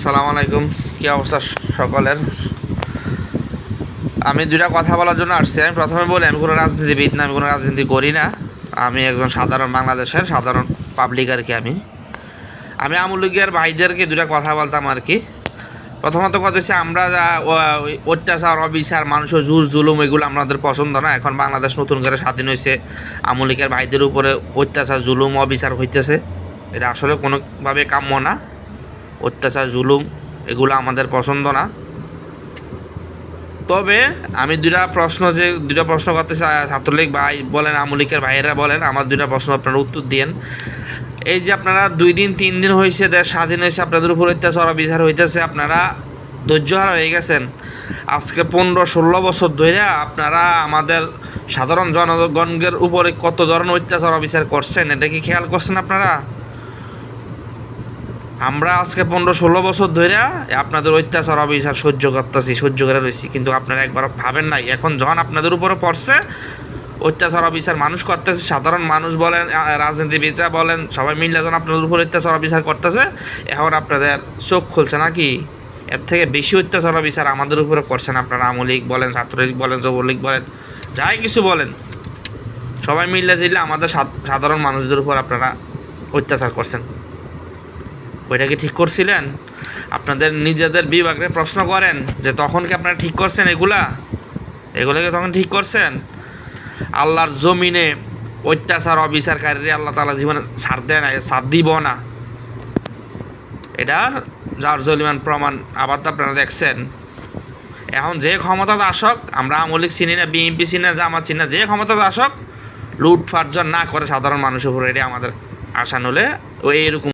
আসসালামু আলাইকুম। কী অবস্থা সকলের? আমি দুইটা কথা বলার জন্য আসছি। আমি প্রথমে বলি, আমি কোনো রাজনীতিবিদ না, আমি কোনো রাজনীতি করি না। আমি একজন সাধারণ বাংলাদেশের সাধারণ পাবলিক আর কি। আমি আওয়ামী লীগের ভাইদেরকে দুইটা কথা বলতাম আর কি। প্রথমত কথা হচ্ছে, আমরা যা অত্যাচার, অবিচার, মানুষের জুর জুলুম, এগুলো আমাদের পছন্দ না। এখন বাংলাদেশ নতুন করে স্বাধীন হয়েছে, আওয়ামী লীগের ভাইদের উপরে অত্যাচার, জুলুম, অবিচার হইতেছে। এটা আসলে কোনোভাবে কাম্য না। অত্যাচার, জুলুম এগুলো আমাদের পছন্দ না। তবে আমি দুইটা প্রশ্ন করতে চাই। ছাত্রলীগ ভাই বলেন, আওয়ামী লীগের ভাইয়েরা বলেন, আমার দুইটা প্রশ্ন আপনারা উত্তর দিন। এই যে আপনারা 2 দিন 3 দিন হয়েছে দেশ স্বাধীন হয়েছে, আপনাদের উপর অত্যাচার বিচার হইতেছে, আপনারা ধৈর্যহারা হয়ে গেছেন। আজকে 15-16 বছর ধরে আপনারা আমাদের সাধারণ জনগণের উপরে কত ধরনের অত্যাচার বিচার করছেন, এটা কি খেয়াল করছেন আপনারা? আমরা আজকে 15-16 বছর ধরে আপনাদের অত্যাচার অবিচার সহ্য করে রয়েছি, কিন্তু আপনারা একবার ভাবেন নাই, এখন যখন আপনাদের উপরে পড়ছে অত্যাচার অবিচার মানুষ করতেছে, সাধারণ মানুষ বলেন, রাজনীতিবিদরা বলেন, সবাই মিলে যখন আপনাদের উপর অত্যাচার অবিচার করতেছে, এখন আপনাদের চোখ খুলছে নাকি? এর থেকে বেশি অত্যাচার অবিচার আমাদের উপরে করছেন আপনারা। আওয়ামী লীগ বলেন, ছাত্রলীগ বলেন, যুবলীগ বলেন, যাই কিছু বলেন, সবাই মিলে জিলে আমাদের সাধারণ মানুষদের উপর আপনারা অত্যাচার করছেন। ওইটা কি ঠিক করছিলেন? আপনাদের নিজেদের বিভাগে প্রশ্ন করেন যে তখন কি আপনারা ঠিক করছেন? এগুলোকে তখন ঠিক করছেন? আল্লাহর জমিনে অত্যাচার অবিচারকারী আল্লাহ তাআলা জীবনে ছাড় দেয় না, ছাড় দিব না। এটার যার জলিমান প্রমাণ আবার তো আপনারা দেখছেন। এখন যে ক্ষমতাতে আসক, আমরা আওয়ামী লীগ চিনি না, বিএনপি চিনি না, জামাত চিনি না, যে ক্ষমতাতে আসক লুটপাট না করে সাধারণ মানুষের উপরে, এটা আমাদের আশা নলে ওই এরকম